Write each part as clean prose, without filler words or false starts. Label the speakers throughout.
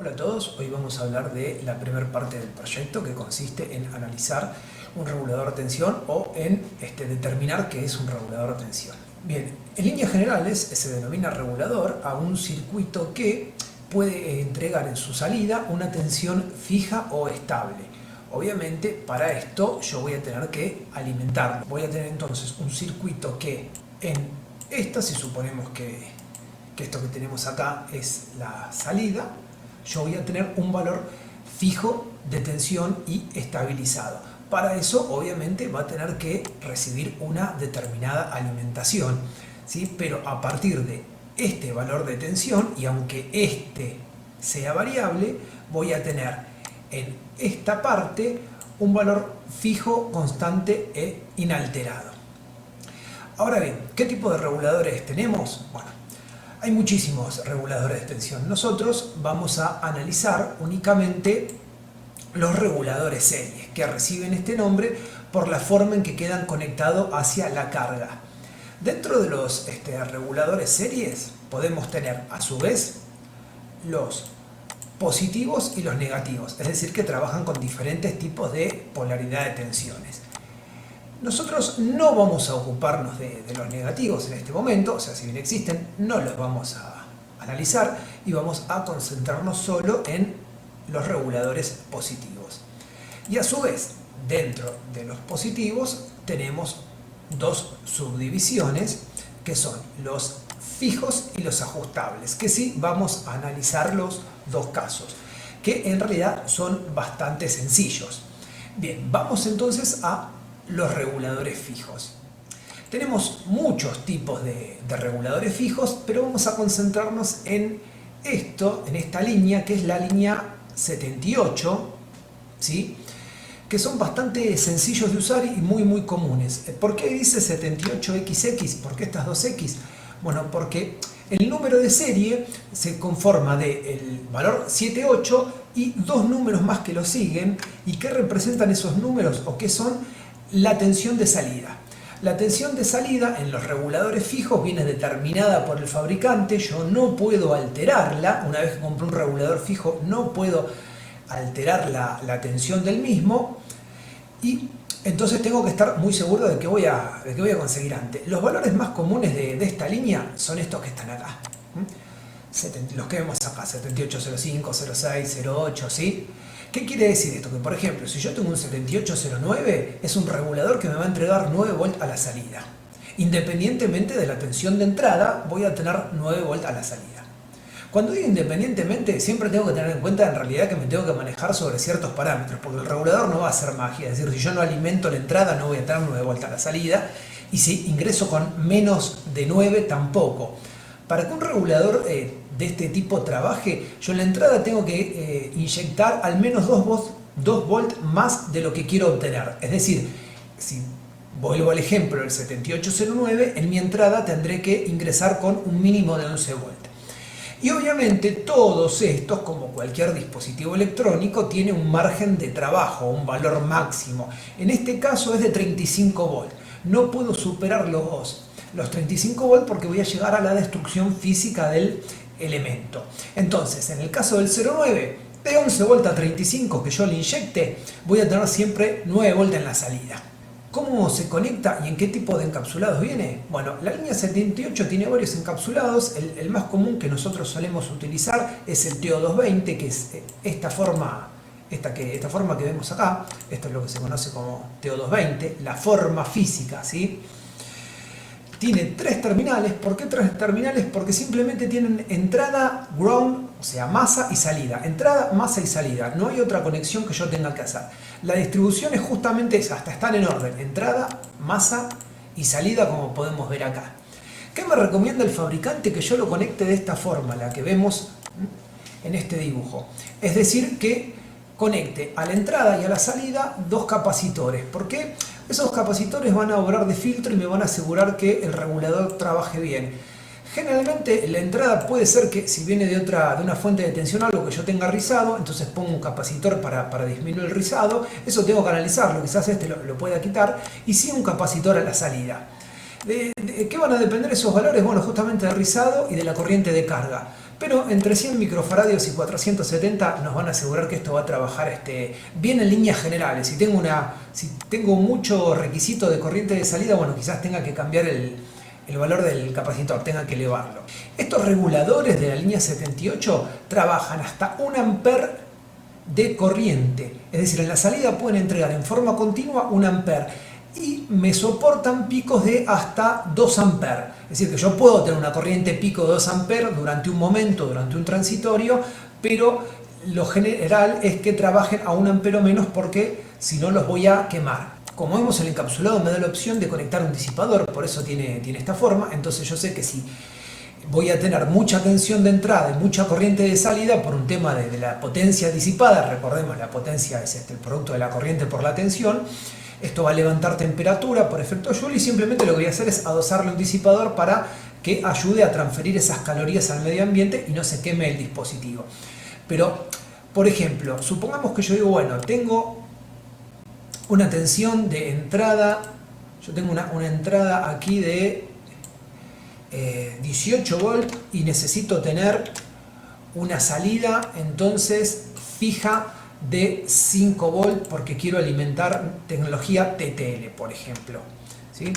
Speaker 1: Hola a todos, hoy vamos a hablar de la primera parte del proyecto que consiste en analizar un regulador de tensión o en determinar qué es un regulador de tensión. Bien, en líneas generales se denomina regulador a un circuito que puede entregar en su salida una tensión fija o estable. Obviamente para esto yo voy a tener que alimentarlo. Voy a tener entonces un circuito que en esta, si suponemos que esto que tenemos acá es la salida, yo voy a tener un valor fijo de tensión y estabilizado. Para eso obviamente va a tener que recibir una determinada alimentación, ¿sí? Pero a partir de este valor de tensión, y aunque este sea variable, voy a tener en esta parte un valor fijo, constante e inalterado. Ahora bien, ¿qué tipo de reguladores tenemos? Bueno, hay muchísimos reguladores de tensión. Nosotros vamos a analizar únicamente los reguladores series, que reciben este nombre por la forma en que quedan conectados hacia la carga. Dentro de los reguladores series podemos tener a su vez los positivos y los negativos, es decir, que trabajan con diferentes tipos de polaridad de tensiones. Nosotros no vamos a ocuparnos de los negativos en este momento, o sea, si bien existen, no los vamos a analizar y vamos a concentrarnos solo en los reguladores positivos. Y a su vez, dentro de los positivos tenemos dos subdivisiones que son los fijos y los ajustables, que sí vamos a analizar los dos casos, que en realidad son bastante sencillos. Bien, vamos entonces a los reguladores fijos. Tenemos muchos tipos de reguladores fijos, pero vamos a concentrarnos en esto, en esta línea, que es la línea 78, ¿sí? Que son bastante sencillos de usar y muy comunes. ¿Por qué dice 78XX? ¿Por qué estas dos X? Bueno, porque el número de serie se conforma del valor 78 y dos números más que lo siguen. ¿Y qué representan esos números o qué son? La tensión de salida. La tensión de salida en los reguladores fijos viene determinada por el fabricante. Yo no puedo alterarla. Una vez que compré un regulador fijo no puedo alterar la tensión del mismo. Y entonces tengo que estar muy seguro de que voy a conseguir antes. Los valores más comunes de esta línea son estos que están acá. Los que vemos acá, 7805, 06, 08, ¿sí? ¿Qué quiere decir esto? Que por ejemplo, si yo tengo un 7809, es un regulador que me va a entregar 9 volts a la salida. Independientemente de la tensión de entrada, voy a tener 9 volts a la salida. Cuando digo independientemente, siempre tengo que tener en cuenta en realidad que me tengo que manejar sobre ciertos parámetros, porque el regulador no va a hacer magia. Es decir, si yo no alimento la entrada, no voy a tener 9 volts a la salida. Y si ingreso con menos de 9, tampoco. Para que un regulador de este tipo trabaje, yo en la entrada tengo que inyectar al menos 2 volts más de lo que quiero obtener. Es decir, si vuelvo al ejemplo del 7809, en mi entrada tendré que ingresar con un mínimo de 11 volts. Y obviamente todos estos, como cualquier dispositivo electrónico, tiene un margen de trabajo, un valor máximo. En este caso es de 35 volts. No puedo superar los 35 volts porque voy a llegar a la destrucción física del elemento. Entonces, en el caso del 09, de 11 volts a 35 que yo le inyecte, voy a tener siempre 9 volts en la salida. ¿Cómo se conecta y en qué tipo de encapsulados viene? Bueno, la línea 78 tiene varios encapsulados. El más común que nosotros solemos utilizar es el TO220, que es esta forma que vemos acá. Esto es lo que se conoce como TO220, la forma física, ¿sí? Tiene 3 terminales. ¿Por qué 3 terminales? Porque simplemente tienen entrada, ground, o sea, masa y salida. Entrada, masa y salida. No hay otra conexión que yo tenga que hacer. La distribución es justamente esa, hasta están en orden. Entrada, masa y salida, como podemos ver acá. ¿Qué me recomienda el fabricante? Que yo lo conecte de esta forma, la que vemos en este dibujo. Es decir, que conecte a la entrada y a la salida 2 capacitores. ¿Por qué? Esos capacitores van a obrar de filtro y me van a asegurar que el regulador trabaje bien. Generalmente la entrada puede ser que si viene de una fuente de tensión algo que yo tenga rizado, entonces pongo un capacitor para disminuir el rizado. Eso tengo que analizarlo, quizás este lo pueda quitar. Y sí un capacitor a la salida. ¿De qué van a depender esos valores? Bueno, justamente del rizado y de la corriente de carga. pero entre 100 microfaradios y 470 nos van a asegurar que esto va a trabajar bien en líneas generales. Si tengo mucho requisito de corriente de salida, bueno, quizás tenga que cambiar el valor del capacitor, tenga que elevarlo. Estos reguladores de la línea 78 trabajan hasta 1 amper de corriente, es decir, en la salida pueden entregar en forma continua 1 amper y me soportan picos de hasta 2 amper. Es decir, que yo puedo tener una corriente pico de 2 amper durante un momento, durante un transitorio, pero lo general es que trabajen a 1 ampero menos porque si no los voy a quemar. Como vemos, el encapsulado me da la opción de conectar un disipador, por eso tiene esta forma. Entonces yo sé que si voy a tener mucha tensión de entrada y mucha corriente de salida por un tema de la potencia disipada, recordemos, la potencia es el producto de la corriente por la tensión, esto va a levantar temperatura por efecto Joule y simplemente lo que voy a hacer es adosarle un disipador para que ayude a transferir esas calorías al medio ambiente y no se queme el dispositivo. Pero, por ejemplo, supongamos que yo digo, bueno, tengo una tensión de entrada, yo tengo una entrada aquí de 18 volt y necesito tener una salida entonces fija de 5 volt porque quiero alimentar tecnología TTL, por ejemplo. ¿Sí?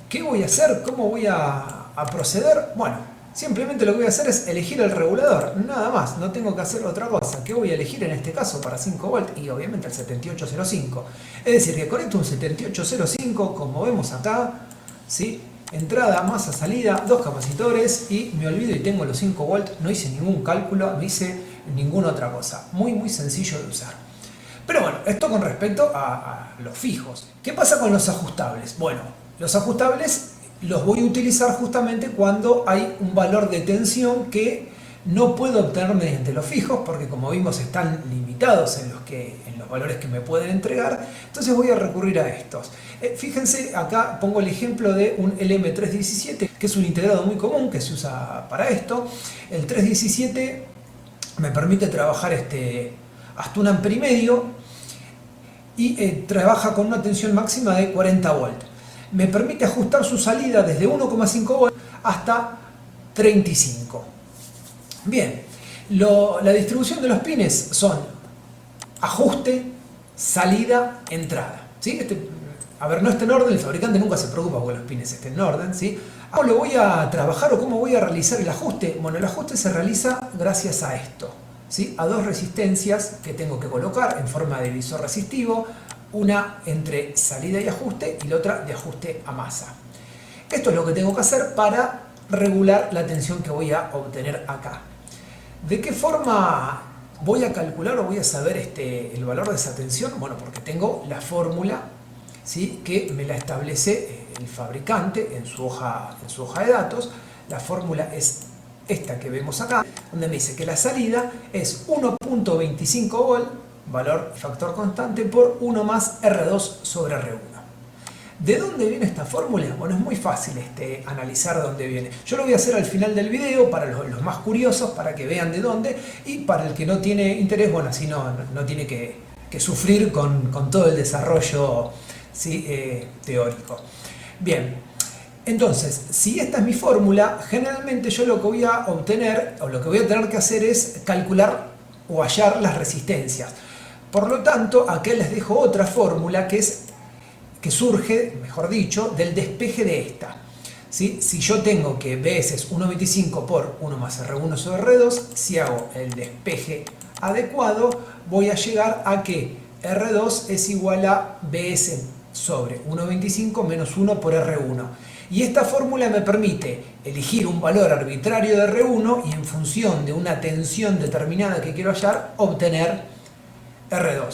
Speaker 1: ¿Qué voy a hacer? ¿Cómo voy a proceder? Bueno, simplemente lo que voy a hacer es elegir el regulador, nada más, no tengo que hacer otra cosa. ¿Qué voy a elegir en este caso para 5 volt? Y obviamente el 7805. Es decir, que conecto un 7805, como vemos acá, ¿sí? Entrada, masa, salida, 2 capacitores y me olvido y tengo los 5 volt. No hice ningún cálculo, no hice ninguna otra cosa. Muy sencillo de usar. Pero bueno, esto con respecto a los fijos. ¿Qué pasa con los ajustables? Bueno, los ajustables los voy a utilizar justamente cuando hay un valor de tensión que no puedo obtener mediante los fijos, porque como vimos están limitados en los valores que me pueden entregar, entonces voy a recurrir a estos. Fíjense, acá pongo el ejemplo de un LM317, que es un integrado muy común que se usa para esto. El 317 me permite trabajar hasta 1 amper y medio y trabaja con una tensión máxima de 40 volt. Me permite ajustar su salida desde 1,5 volt hasta 35. Bien, la distribución de los pines son ajuste, salida, entrada. ¿Sí? A ver, no está en orden, el fabricante nunca se preocupa porque los pines estén en orden. ¿Sí? ¿Cómo lo voy a trabajar o cómo voy a realizar el ajuste? Bueno, el ajuste se realiza gracias a esto, ¿sí? A 2 resistencias que tengo que colocar en forma de visor resistivo, una entre salida y ajuste y la otra de ajuste a masa. Esto es lo que tengo que hacer para regular la tensión que voy a obtener acá. ¿De qué forma voy a calcular o voy a saber el valor de esa tensión? Bueno, porque tengo la fórmula, ¿sí? Que me la establece el fabricante en su hoja de datos. La fórmula es esta que vemos acá, donde me dice que la salida es 1.25 volt, valor factor constante, por 1 más R2 sobre R1. ¿De dónde viene esta fórmula? Bueno, es muy fácil analizar de dónde viene. Yo lo voy a hacer al final del video para los más curiosos, para que vean de dónde, y para el que no tiene interés, bueno, así no tiene que sufrir con todo el desarrollo, ¿sí? Teórico. Bien, entonces, si esta es mi fórmula, generalmente yo lo que voy a obtener, o lo que voy a tener que hacer es calcular o hallar las resistencias. Por lo tanto, acá les dejo otra fórmula que surge, mejor dicho, del despeje de esta. ¿Sí? Si yo tengo que Bs es 1,25 por 1 más R1 sobre R2, si hago el despeje adecuado, voy a llegar a que R2 es igual a Bs sobre 1,25 menos 1 por R1. Y esta fórmula me permite elegir un valor arbitrario de R1 y en función de una tensión determinada que quiero hallar, obtener R2.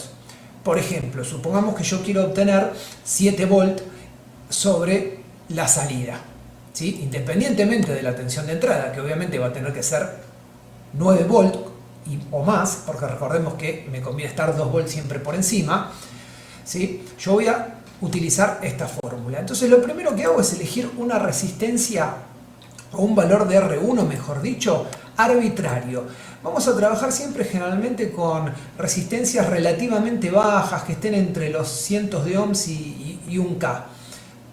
Speaker 1: Por ejemplo, supongamos que yo quiero obtener 7 volt sobre la salida, ¿sí? Independientemente de la tensión de entrada, que obviamente va a tener que ser 9 volt o más, porque recordemos que me conviene estar 2 volt siempre por encima, ¿sí? Yo voy a utilizar esta fórmula. Entonces lo primero que hago es elegir una resistencia o un valor de R1, mejor dicho, arbitrario. Vamos a trabajar siempre generalmente con resistencias relativamente bajas que estén entre los cientos de ohms y un K,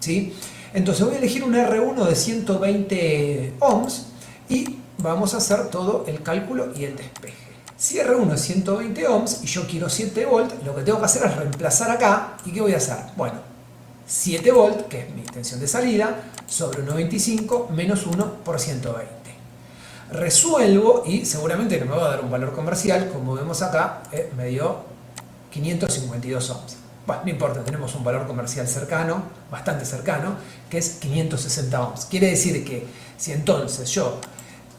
Speaker 1: ¿sí? Entonces voy a elegir un R1 de 120 ohms y vamos a hacer todo el cálculo y el despeje. Si R1 es 120 ohms y yo quiero 7 volt, lo que tengo que hacer es reemplazar acá. ¿Y qué voy a hacer? Bueno, 7 volt, que es mi tensión de salida, sobre 1,25 menos 1 por 120. Resuelvo y seguramente no me va a dar un valor comercial, como vemos acá, me dio 552 ohms. Bueno, no importa, tenemos un valor comercial cercano, bastante cercano, que es 560 ohms. Quiere decir que si entonces yo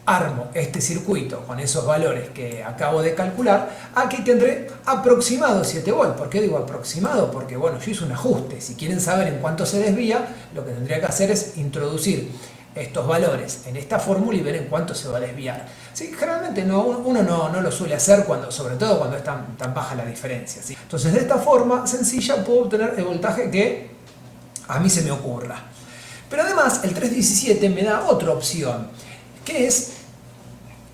Speaker 1: armo este circuito con esos valores que acabo de calcular, aquí tendré aproximado 7 volt. ¿Por qué digo aproximado? Porque bueno, yo hice un ajuste. Si quieren saber en cuánto se desvía, lo que tendría que hacer es introducir estos valores en esta fórmula y ver en cuánto se va a desviar. ¿Sí? Generalmente uno no lo suele hacer, sobre todo cuando es tan baja la diferencia. ¿Sí? Entonces de esta forma sencilla puedo obtener el voltaje que a mí se me ocurra. Pero además el 317 me da otra opción, que es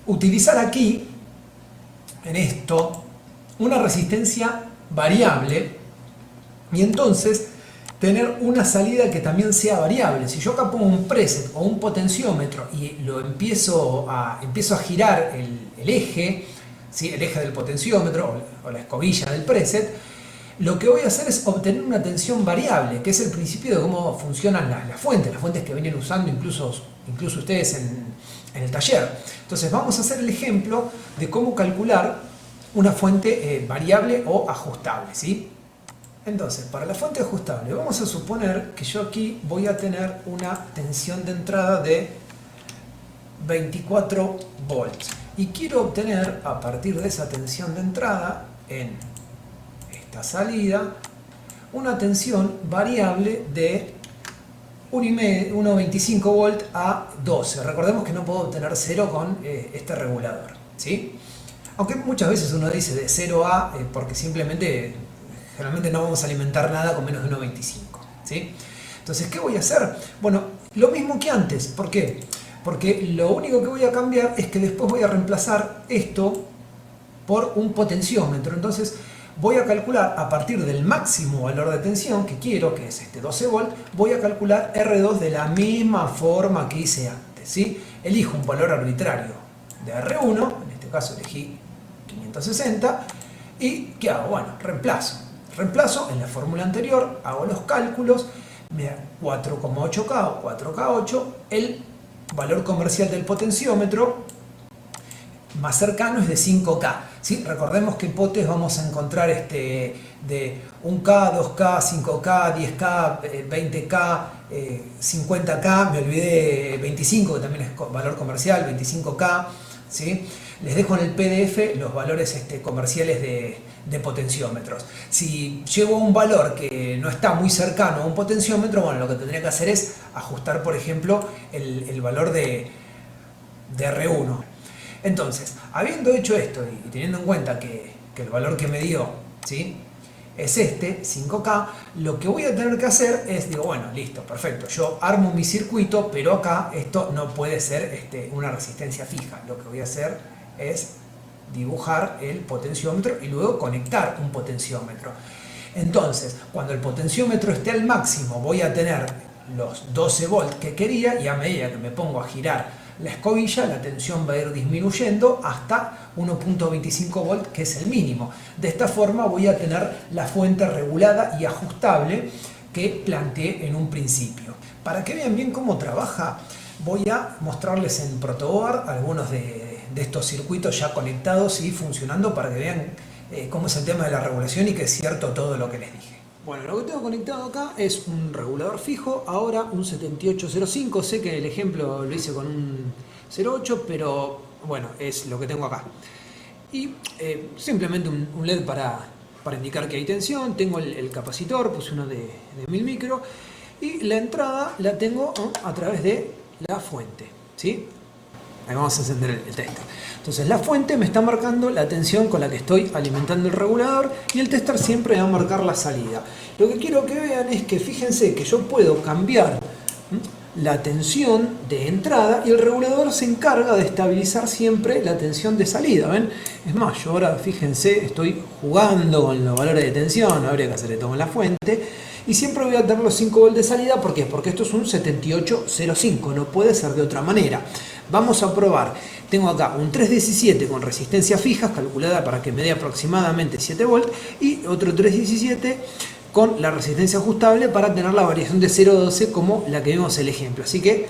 Speaker 1: utilizar aquí, en esto, una resistencia variable y entonces tener una salida que también sea variable. Si yo acá pongo un preset o un potenciómetro y lo empiezo a girar el eje, ¿sí? El eje del potenciómetro o la escobilla del preset, lo que voy a hacer es obtener una tensión variable, que es el principio de cómo funcionan las fuentes que vienen usando incluso ustedes en el taller. Entonces vamos a hacer el ejemplo de cómo calcular una fuente variable o ajustable, ¿sí? Entonces, para la fuente ajustable, vamos a suponer que yo aquí voy a tener una tensión de entrada de 24 volts y quiero obtener a partir de esa tensión de entrada en esta salida una tensión variable de 1,25 volt a 12. Recordemos que no puedo obtener 0 con este regulador, ¿sí? Aunque muchas veces uno dice de 0 a porque simplemente generalmente no vamos a alimentar nada con menos de 1,25, ¿sí? Entonces, ¿qué voy a hacer? Bueno, lo mismo que antes. ¿Por qué? Porque lo único que voy a cambiar es que después voy a reemplazar esto por un potenciómetro. Entonces voy a calcular a partir del máximo valor de tensión que quiero, que es este 12 volt, voy a calcular R2 de la misma forma que hice antes, ¿sí? Elijo un valor arbitrario de R1, en este caso elegí 560, y ¿qué hago? Bueno, reemplazo en la fórmula anterior, hago los cálculos, me da 4,8K o 4K8, el valor comercial del potenciómetro más cercano es de 5K. ¿Sí? Recordemos que potes vamos a encontrar de 1K, 2K, 5K, 10K, 20K, 50K, me olvidé 25, que también es valor comercial, 25K. ¿Sí? Les dejo en el PDF los valores comerciales de potenciómetros. Si llego a un valor que no está muy cercano a un potenciómetro, bueno, lo que tendría que hacer es ajustar, por ejemplo, el valor de R1. Entonces, habiendo hecho esto y teniendo en cuenta que el valor que me dio, ¿sí?, es 5K, lo que voy a tener que hacer es, digo, bueno, listo, perfecto, yo armo mi circuito, pero acá esto no puede ser una resistencia fija. Lo que voy a hacer es dibujar el potenciómetro y luego conectar un potenciómetro. Entonces, cuando el potenciómetro esté al máximo, voy a tener los 12 volts que quería, y a medida que me pongo a girar la escobilla, la tensión va a ir disminuyendo hasta 1,25 volt, que es el mínimo. De esta forma voy a tener la fuente regulada y ajustable que planteé en un principio. Para que vean bien cómo trabaja, voy a mostrarles en protoboard algunos de estos circuitos ya conectados y funcionando, para que vean cómo es el tema de la regulación y que es cierto todo lo que les dije. Bueno, lo que tengo conectado acá es un regulador fijo, ahora un 7805, sé que el ejemplo lo hice con un 08, pero bueno, es lo que tengo acá. Y simplemente un LED para indicar que hay tensión, tengo el capacitor, puse uno de 1000 micro, y la entrada la tengo a través de la fuente, ¿sí? Ahí vamos a encender el tester. Entonces la fuente me está marcando la tensión con la que estoy alimentando el regulador, y el tester siempre va a marcar la salida. Lo que quiero que vean es que fíjense que yo puedo cambiar la tensión de entrada y el regulador se encarga de estabilizar siempre la tensión de salida. ¿Ven? Es más, yo ahora, fíjense, estoy jugando con los valores de tensión, no habría que hacer esto con la fuente. Y siempre voy a tener los 5 volts de salida. ¿Por qué? Porque esto es un 7805, no puede ser de otra manera. Vamos a probar. Tengo acá un 317 con resistencia fija, calculada para que me dé aproximadamente 7 volts, y otro 317 con la resistencia ajustable para tener la variación de 0 a 12 como la que vimos en el ejemplo. Así que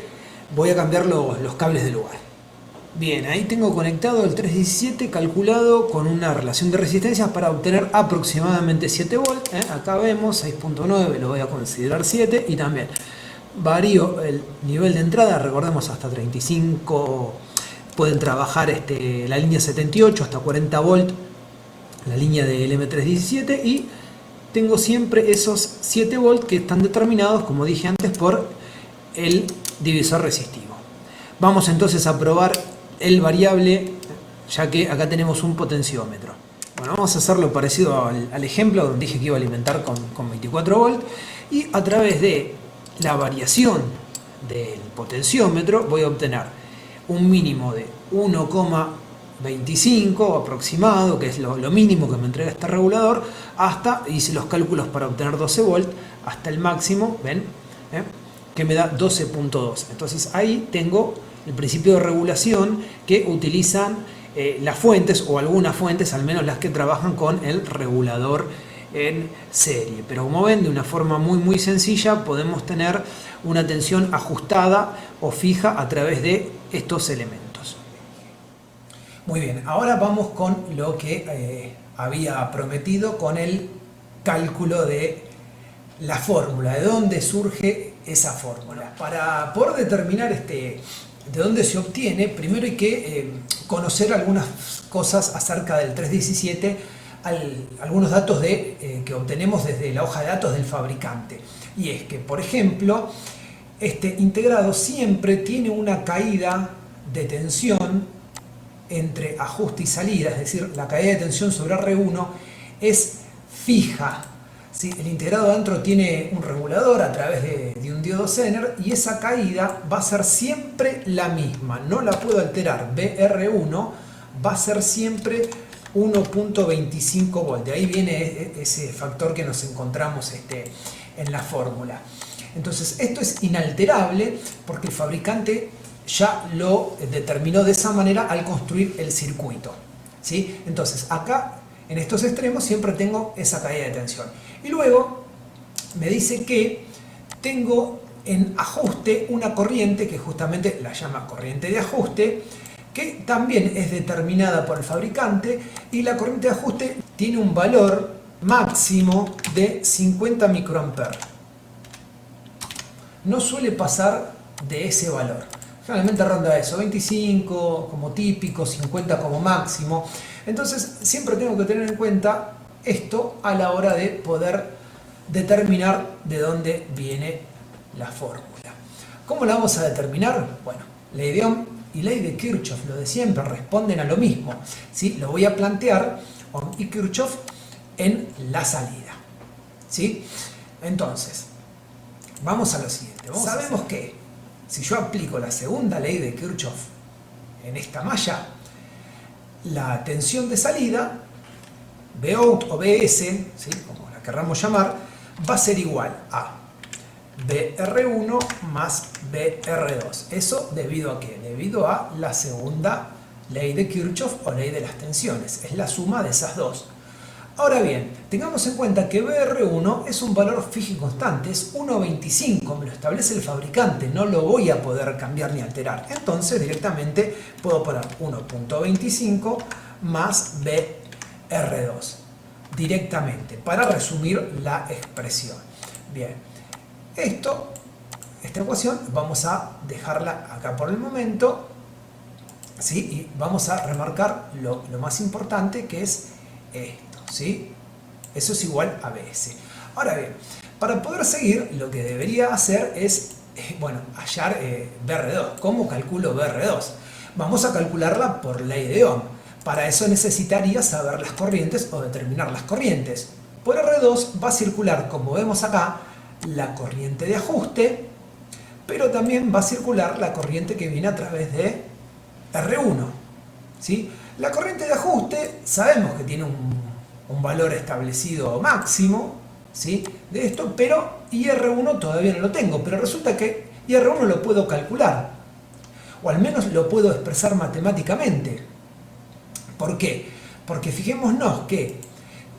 Speaker 1: voy a cambiar los cables de lugar. Bien, ahí tengo conectado el 317 calculado con una relación de resistencias para obtener aproximadamente 7 volts. Acá vemos 6.9, lo voy a considerar 7, y también varío el nivel de entrada, recordemos hasta 35, pueden trabajar la línea 78 hasta 40 volts, la línea del M317, y tengo siempre esos 7 volts que están determinados, como dije antes, por el divisor resistivo. Vamos entonces a probar el variable, ya que acá tenemos un potenciómetro. Bueno, vamos a hacerlo parecido al ejemplo donde dije que iba a alimentar con 24 volts, y a través de la variación del potenciómetro voy a obtener un mínimo de 1,25 aproximado, que es lo mínimo que me entrega este regulador, hasta, hice los cálculos para obtener 12 volts, hasta el máximo, ven, que me da 12.2. Entonces ahí tengo el principio de regulación que utilizan las fuentes, o algunas fuentes, al menos las que trabajan con el regulador en serie. Pero como ven, de una forma muy sencilla podemos tener una tensión ajustada o fija a través de estos elementos. Muy bien, ahora vamos con lo que había prometido, con el cálculo de la fórmula, de dónde surge esa fórmula. Para poder determinar de dónde se obtiene, primero hay que conocer algunas cosas acerca del 317, algunos datos que obtenemos desde la hoja de datos del fabricante. Y es que, por ejemplo, este integrado siempre tiene una caída de tensión entre ajuste y salida, es decir, la caída de tensión sobre R1 es fija. ¿Sí? El integrado adentro tiene un regulador a través de un diodo Zener, y esa caída va a ser siempre la misma, no la puedo alterar. BR1 va a ser siempre 1.25 volts. De ahí viene ese factor que nos encontramos en la fórmula. Entonces esto es inalterable porque el fabricante ya lo determinó de esa manera al construir el circuito. ¿Sí? Entonces acá en estos extremos siempre tengo esa caída de tensión. Y luego me dice que tengo en ajuste una corriente que justamente la llama corriente de ajuste, que también es determinada por el fabricante, y la corriente de ajuste tiene un valor máximo de 50 microamperes. No suele pasar de ese valor. Generalmente ronda eso, 25 como típico, 50 como máximo. Entonces siempre tengo que tener en cuenta esto a la hora de poder determinar de dónde viene la fórmula. ¿Cómo la vamos a determinar? Bueno, ley de Ohm y ley de Kirchhoff, lo de siempre, responden a lo mismo. ¿Sí? Lo voy a plantear, Ohm y Kirchhoff, en la salida. ¿Sí? Entonces, vamos a lo siguiente. Sabemos que si yo aplico la segunda ley de Kirchhoff en esta malla, la tensión de salida, Vout o Bs, ¿sí? Como la querramos llamar, va a ser igual a BR1 más BR2. ¿Eso debido a qué? Debido a la segunda ley de Kirchhoff o ley de las tensiones. Es la suma de esas dos. Ahora bien, tengamos en cuenta que BR1 es un valor fijo y constante, es 1,25, me lo establece el fabricante, no lo voy a poder cambiar ni alterar. Entonces directamente puedo poner 1,25 más BR2 directamente para resumir la expresión. Bien, esta ecuación vamos a dejarla acá por el momento, ¿sí? Y vamos a remarcar lo más importante, que es esto. ¿Sí? Eso es igual a Bs. Ahora bien, para poder seguir, lo que debería hacer es hallar BR2. ¿Cómo calculo BR2? Vamos a calcularla por ley de Ohm. Para eso necesitaría saber las corrientes o determinar las corrientes. Por R2 va a circular, como vemos acá, la corriente de ajuste, pero también va a circular la corriente que viene a través de R1. ¿Sí? La corriente de ajuste sabemos que tiene un valor establecido máximo, ¿sí? De esto, pero IR1 todavía no lo tengo, pero resulta que IR1 lo puedo calcular. o al menos lo puedo expresar matemáticamente. ¿Por qué? Porque fijémonos que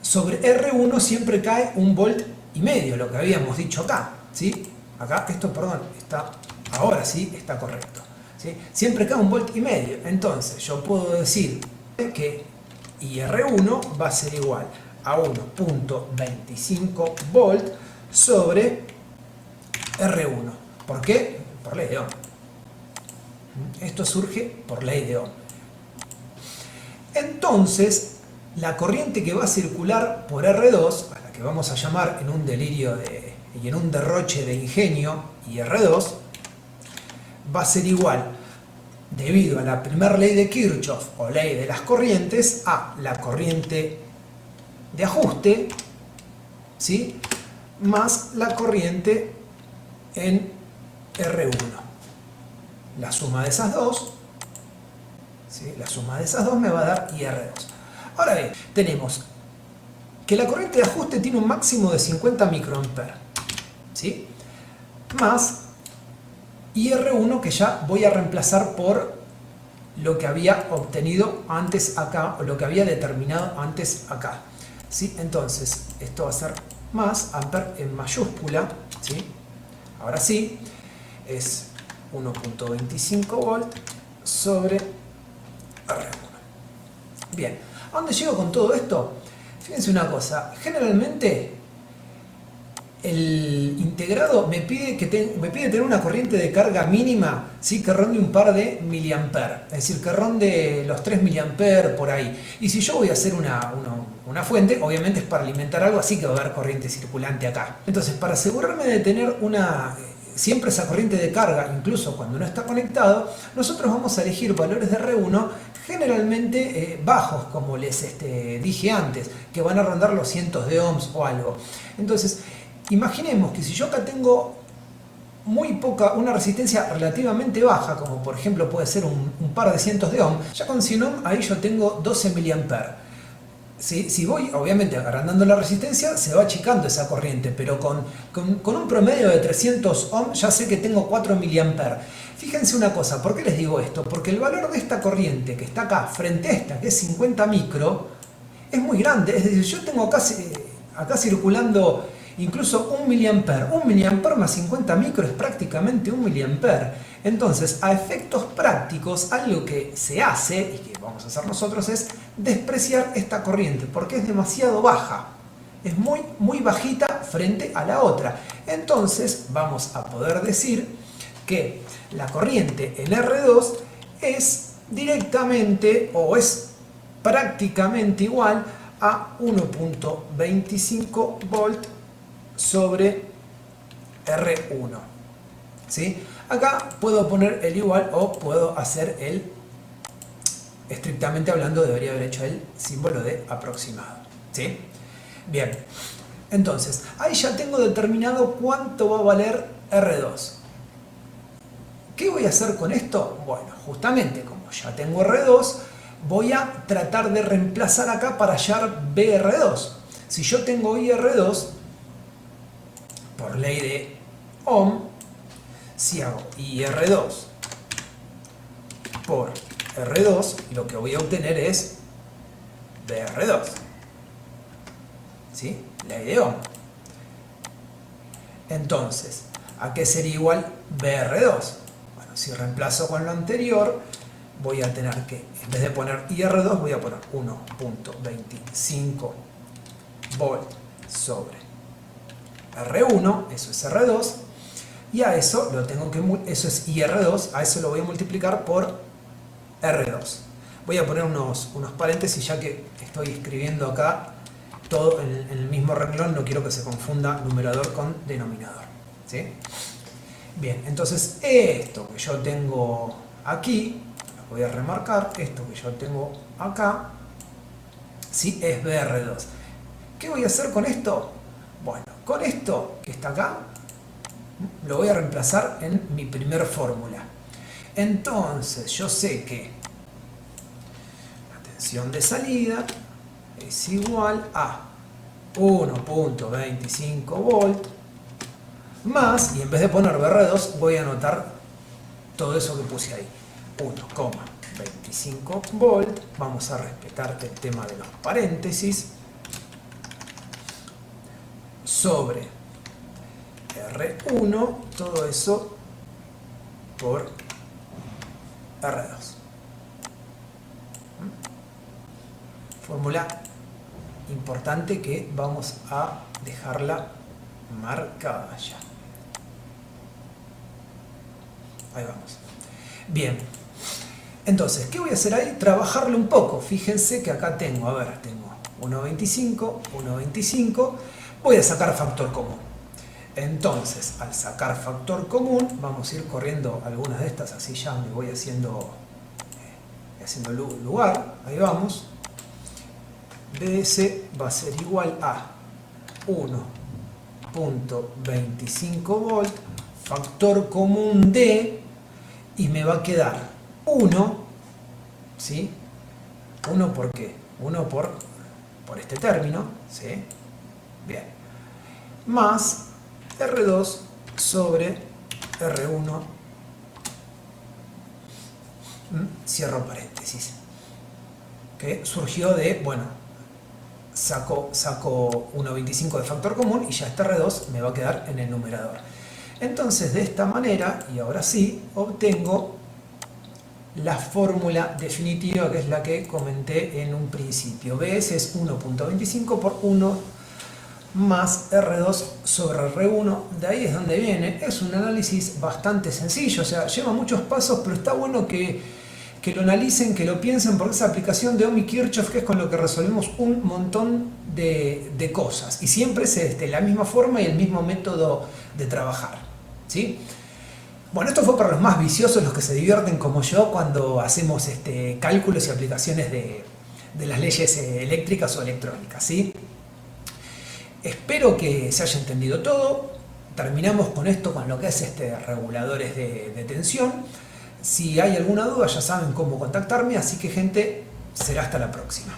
Speaker 1: sobre R1 siempre cae 1,5 volt, lo que habíamos dicho acá, ¿sí? Acá, esto, perdón, está, ahora sí está correcto, ¿sí? Siempre cae 1,5 volt. Entonces, yo puedo decir que IR1 va a ser igual a 1,25 volt sobre R1. ¿Por qué? Por ley de Ohm. Esto surge por ley de Ohm. Entonces, la corriente que va a circular por R2, a la que vamos a llamar en un delirio y en un derroche de ingenio IR2, va a ser igual, debido a la primera ley de Kirchhoff o ley de las corrientes, a la corriente de ajuste, ¿sí?, más la corriente en R1. La suma de esas dos, ¿sí?, la suma de esas dos me va a dar IR2. Ahora bien, tenemos que la corriente de ajuste tiene un máximo de 50 microamperes, ¿sí?, más IR1, que ya voy a reemplazar por lo que había obtenido antes acá, o lo que había determinado antes acá, ¿sí? Entonces, esto va a ser más amper en mayúscula, ¿sí? Ahora sí, es 1,25 volt sobre R1. Bien, ¿a dónde llego con todo esto? Fíjense una cosa, generalmente el integrado me pide tener una corriente de carga mínima, ¿sí?, que ronde un par de miliamperes, es decir, que ronde los 3 miliamperes por ahí. Y si yo voy a hacer una fuente, obviamente es para alimentar algo, así que va a haber corriente circulante acá. Entonces, para asegurarme de tener siempre esa corriente de carga, incluso cuando no está conectado, nosotros vamos a elegir valores de R1 generalmente bajos, como les dije antes, que van a rondar los cientos de ohms o algo. Entonces, imaginemos que si yo acá tengo una resistencia relativamente baja, como por ejemplo puede ser un par de cientos de ohms, ya con 100 ohms ahí yo tengo 12 miliamperes. Si voy, obviamente, agrandando la resistencia, se va achicando esa corriente, pero con un promedio de 300 ohms ya sé que tengo 4 miliamperes. Fíjense una cosa, ¿por qué les digo esto? Porque el valor de esta corriente que está acá, frente a esta, que es 50 micro, es muy grande. Es decir, yo tengo acá circulando incluso 1 miliamper. 1 miliamper más 50 micro es prácticamente 1 miliamper. Entonces, a efectos prácticos, algo que se hace, y que vamos a hacer nosotros, es despreciar esta corriente, porque es demasiado baja. Es muy, muy bajita frente a la otra. Entonces, vamos a poder decir que la corriente en R2 es directamente, o es prácticamente igual a 1,25 volt sobre R1. ¿Sí? Acá puedo poner el igual o puedo hacer estrictamente hablando, debería haber hecho el símbolo de aproximado. ¿Sí? Bien, entonces, ahí ya tengo determinado cuánto va a valer R2. ¿Qué voy a hacer con esto? Bueno, justamente como ya tengo R2, voy a tratar de reemplazar acá para hallar BR2. Si yo tengo IR2, por ley de Ohm, si hago IR2 por R2, lo que voy a obtener es BR2. ¿Sí? Ley de Ohm. Entonces, ¿a qué sería igual BR2? Bueno, si reemplazo con lo anterior, voy a tener que, en vez de poner IR2, voy a poner 1,25 volt sobre R1, eso es R2, y a eso eso es IR2, a eso lo voy a multiplicar por R2. Voy a poner unos paréntesis, ya que estoy escribiendo acá todo en el mismo renglón, no quiero que se confunda numerador con denominador. ¿Sí? Bien, entonces esto que yo tengo aquí, lo voy a remarcar, esto que yo tengo acá, ¿sí?, es BR2. ¿Qué voy a hacer con esto? Bueno, con esto que está acá, lo voy a reemplazar en mi primer fórmula. Entonces, yo sé que la tensión de salida es igual a 1,25 volt más, y en vez de poner BR2, voy a anotar todo eso que puse ahí. 1,25 volt. Vamos a respetar el tema de los paréntesis. Sobre R1, todo eso por R2. Fórmula importante que vamos a dejarla marcada ya. Ahí vamos. Bien. Entonces, ¿qué voy a hacer ahí? Trabajarlo un poco. Fíjense que acá tengo, a ver, tengo 1,25, 1,25. Voy a sacar factor común. Entonces, al sacar factor común, vamos a ir corriendo algunas de estas, así ya me voy haciendo lugar. Ahí vamos. ds va a ser igual a 1,25 volt, factor común de, y me va a quedar 1, ¿sí? 1 ¿por qué? 1 por este término, ¿sí? Bien. Más R2 sobre R1, cierro paréntesis, que surgió de, bueno, saco 1,25 de factor común y ya este R2 me va a quedar en el numerador. Entonces, de esta manera, y ahora sí, obtengo la fórmula definitiva, que es la que comenté en un principio. Bs es 1,25 por 1 más R2 sobre R1. De ahí es donde viene. Es un análisis bastante sencillo, o sea, lleva muchos pasos, pero está bueno que lo analicen, que lo piensen, porque esa aplicación de Ohm-Kirchhoff, que es con lo que resolvemos un montón de cosas. Y siempre es la misma forma y el mismo método de trabajar, ¿sí? Bueno, esto fue para los más viciosos, los que se divierten como yo cuando hacemos cálculos y aplicaciones de las leyes eléctricas o electrónicas, ¿sí? Espero que se haya entendido todo. Terminamos con esto, con lo que es reguladores de tensión. Si hay alguna duda ya saben cómo contactarme, así que gente, será hasta la próxima.